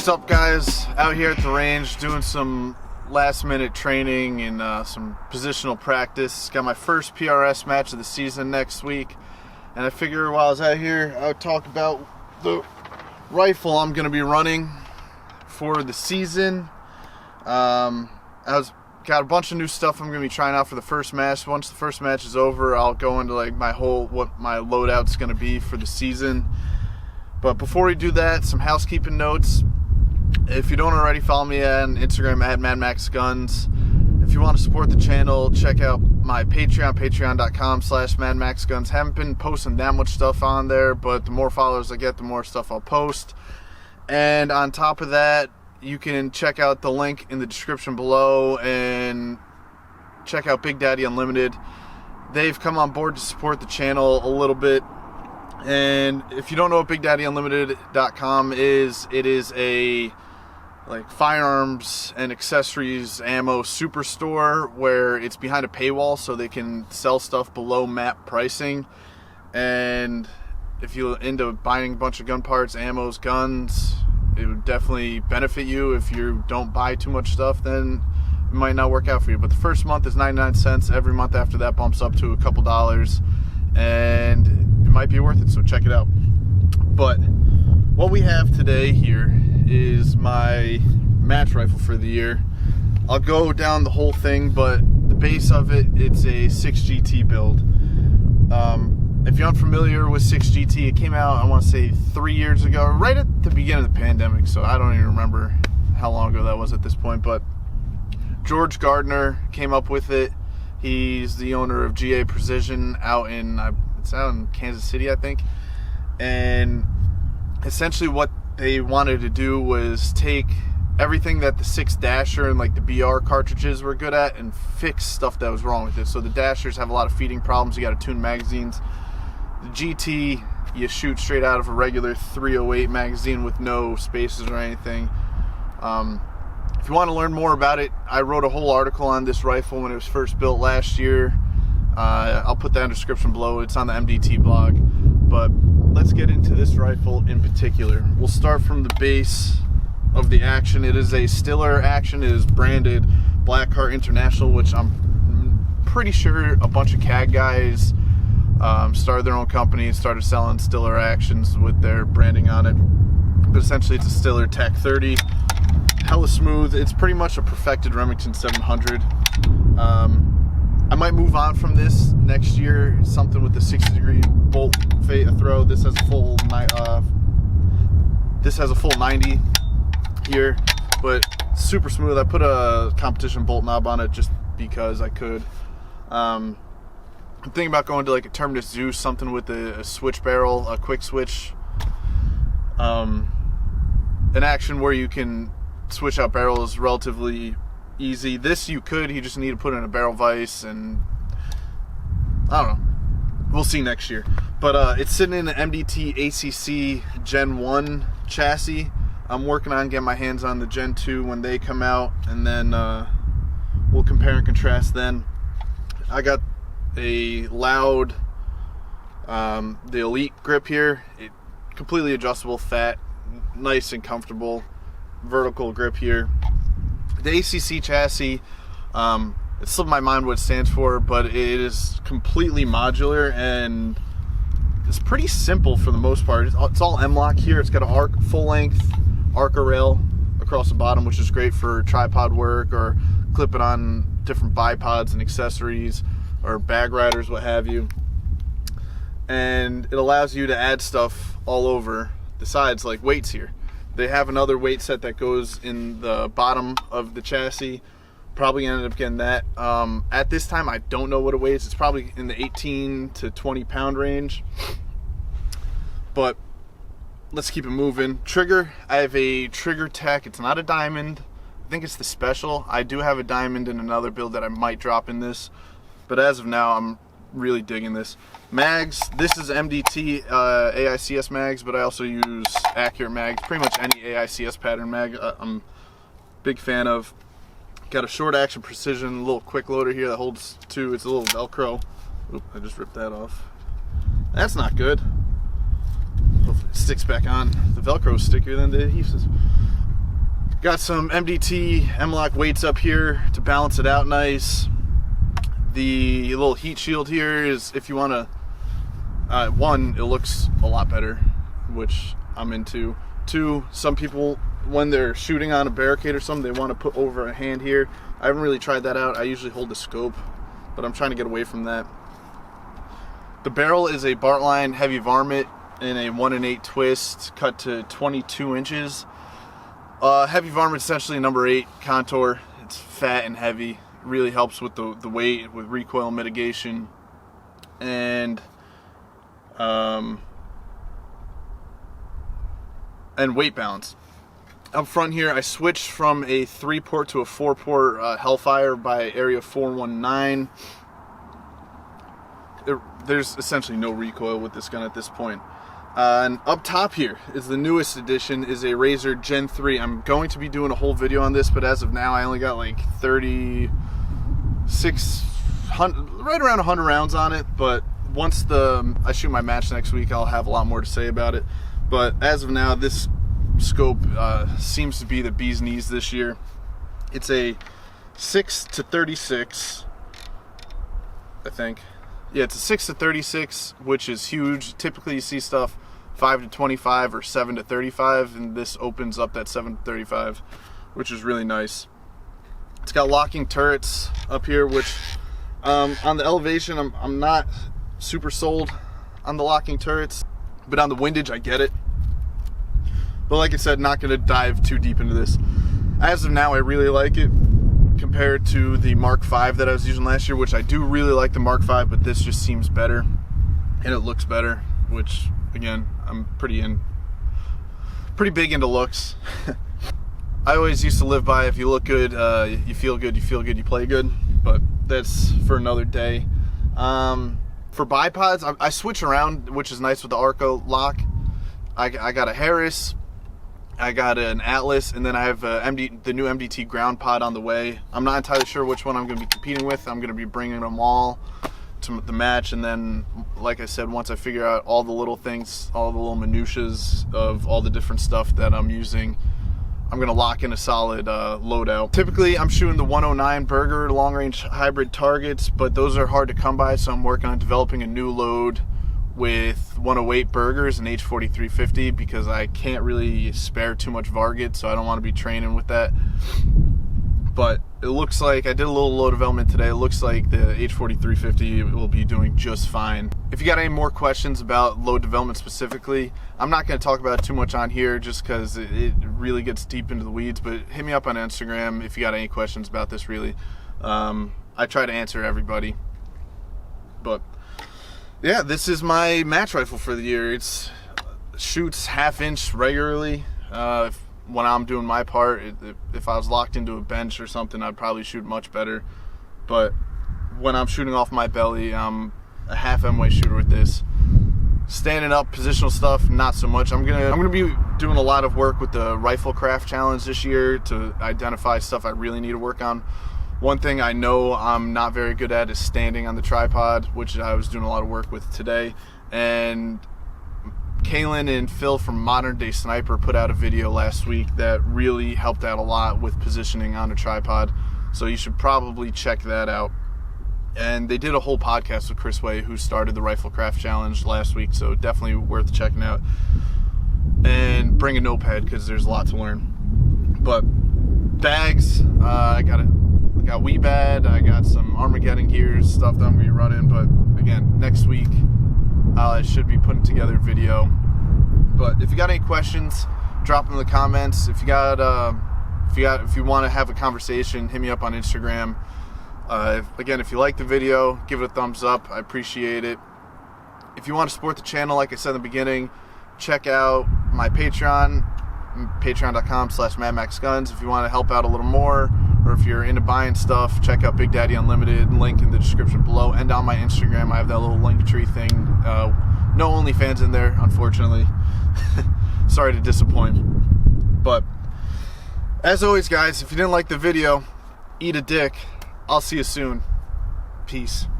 What's up, guys? Out here at the range doing some last minute training and some positional practice. Got my first PRS match of the season next week, and I figure while I was out here I would talk about the rifle I'm going to be running for the season. Got a bunch of new stuff I'm going to be trying out for the first match. Once the first match is over, I'll go into like what my loadout's going to be for the season. But before we do that, some housekeeping notes. If you don't already, follow me on Instagram at MadMaxGuns. If you want to support the channel, check out my Patreon, patreon.com/MadMaxGuns. Haven't been posting that much stuff on there, but the more followers I get, the more stuff I'll post. And on top of that, you can check out the link in the description below and check out Big Daddy Unlimited. They've come on board to support the channel a little bit. And if you don't know what BigDaddyUnlimited.com is, it is a firearms and accessories ammo superstore where it's behind a paywall so they can sell stuff below map pricing. And if you're into buying a bunch of gun parts, ammos, guns, it would definitely benefit you. If you don't buy too much stuff, then it might not work out for you. But the first month is 99 cents. Every month after that bumps up to a couple dollars, and it might be worth it, so check it out. But what we have today here is my match rifle for the year. I'll go down the whole thing, but the base of it, it's a 6GT build. If you're unfamiliar with 6GT, it came out, I want to say 3 years ago, right at the beginning of the pandemic, so I don't even remember how long ago that was at this point. But George Gardner came up with it. He's the owner of GA Precision it's out in Kansas City, I think. And essentially what they wanted to do was take everything that the 6 Dasher and like the BR cartridges were good at and fix stuff that was wrong with it. So the Dashers have a lot of feeding problems. You got to tune magazines. The GT, you shoot straight out of a regular 308 magazine with no spaces or anything. If you want to learn more about it, I wrote a whole article on this rifle when it was first built last year. I'll put that in the description below. It's on the MDT blog. But let's get into this rifle in particular. We'll start from the base of the action. It is a Stiller action. It is branded Blackheart International, which I'm pretty sure a bunch of CAG guys started their own company and started selling Stiller actions with their branding on it. But essentially it's a Stiller Tac-30. Hella smooth. It's pretty much a perfected Remington 700. I might move on from this next year. Something with the 60-degree bolt throw. This has a full 90 here, but super smooth. I put a competition bolt knob on it just because I could. I'm thinking about going to like a Terminus Zeus, something with a switch barrel, a quick switch, an action where you can switch out barrels relatively easy. This you just need to put in a barrel vise, and I don't know, we'll see next year. But it's sitting in the MDT ACC Gen 1 chassis. I'm working on getting my hands on the Gen 2 when they come out, and then we'll compare and contrast then. I got a Loud, the Elite grip here. It completely adjustable, fat, nice and comfortable vertical grip here. The ACC chassis, it slipped my mind what it stands for, but it is completely modular and it's pretty simple for the most part. It's all MLock here. It's got a full-length Arca rail across the bottom, which is great for tripod work or clipping on different bipods and accessories or bag riders, what have you. And it allows you to add stuff all over the sides, like weights here. They have another weight set that goes in the bottom of the chassis. Probably ended up getting that. At this time, I don't know what it weighs. It's probably in the 18 to 20 pound range. But let's keep it moving. Trigger, I have a Trigger Tech. It's not a diamond. I think it's the special. I do have a diamond in another build that I might drop in this. But as of now, I'm really digging this. Mags, this is MDT AICS mags, but I also use accurate mags. Pretty much any AICS pattern mag I'm a big fan of. Got a short action precision little quick loader here that holds 2. It's a little Velcro. Oop, I just ripped that off. That's not good. Hopefully it sticks back on. The Velcro is stickier than the adhesives. Got some MDT MLock weights up here to balance it out nice. The little heat shield here is if you want to, one, it looks a lot better, which I'm into. Two, some people, when they're shooting on a barricade or something, they want to put over a hand here. I haven't really tried that out. I usually hold the scope, but I'm trying to get away from that. The barrel is a Bartline heavy varmint in a 1-in-8 twist, cut to 22 inches. Heavy varmint, essentially number 8 contour. It's fat and heavy. Really helps with the weight, with recoil mitigation, and weight balance. Up front here, I switched from a 3-port to a 4-port Hellfire by Area 419. There's essentially no recoil with this gun at this point. And up top here is the newest edition, is a Razor Gen 3. I'm going to be doing a whole video on this, but as of now I only got like 3600, right around 100 rounds on it. But once I shoot my match next week, I'll have a lot more to say about it. But as of now, this scope seems to be the bee's knees this year. It's a 6-36, I think. Yeah, it's a 6-36, which is huge. Typically you see stuff 5-25 or 7-35, and this opens up that 7-35, which is really nice. It's got locking turrets up here, which on the elevation I'm not super sold on the locking turrets, but on the windage I get it. But like I said, not going to dive too deep into this. As of now, I really like it compared to the Mark V that I was using last year, which I do really like the Mark V, but this just seems better and it looks better, which again, I'm pretty big into looks. I always used to live by, if you look good, you feel good, you play good, but that's for another day. For bipods, I switch around, which is nice with the Arco lock. I got a Harris, I got an Atlas, and then I have the new MDT ground pod on the way. I'm not entirely sure which one I'm going to be competing with. I'm going to be bringing them all to the match, and then, like I said, once I figure out all the little things, all the little minutiae of all the different stuff that I'm using, I'm going to lock in a solid loadout. Typically, I'm shooting the 109 Burger long-range hybrid targets, but those are hard to come by, so I'm working on developing a new load with 108 Burgers and H4350 because I can't really spare too much varget, so I don't want to be training with that. But it looks like I did a little load development today. It looks like the H4350 will be doing just fine. If you got any more questions about load development specifically, I'm not going to talk about it too much on here just because it really gets deep into the weeds, but hit me up on Instagram if you got any questions about this really. I try to answer everybody. But yeah, this is my match rifle for the year. It shoots half-inch regularly. When I'm doing my part, if I was locked into a bench or something, I'd probably shoot much better. But when I'm shooting off my belly, I'm a half M-way shooter with this. Standing up, positional stuff, not so much. I'm gonna be doing a lot of work with the Rifle Craft Challenge this year to identify stuff I really need to work on. One thing I know I'm not very good at is standing on the tripod, which I was doing a lot of work with today. And Kaylin and Phil from Modern Day Sniper put out a video last week that really helped out a lot with positioning on a tripod. So you should probably check that out. And they did a whole podcast with Chris Way, who started the Rifle Craft Challenge last week, so definitely worth checking out. And bring a notepad because there's a lot to learn. But bags, I got Weebad, I got some Armageddon gear stuff that I'm going to be running, but again, next week I should be putting together a video. But if you got any questions, drop them in the comments. If you want to have a conversation, hit me up on Instagram. If you like the video, give it a thumbs up. I appreciate it. If you want to support the channel, like I said in the beginning, check out my Patreon, patreon.com/MadMaxGuns. If you want to help out a little more, or if you're into buying stuff, check out Big Daddy Unlimited, link in the description below, and on my Instagram I have that little link tree thing. No OnlyFans in there, unfortunately. Sorry to disappoint. But as always, guys, if you didn't like the video, eat a dick. I'll see you soon. Peace.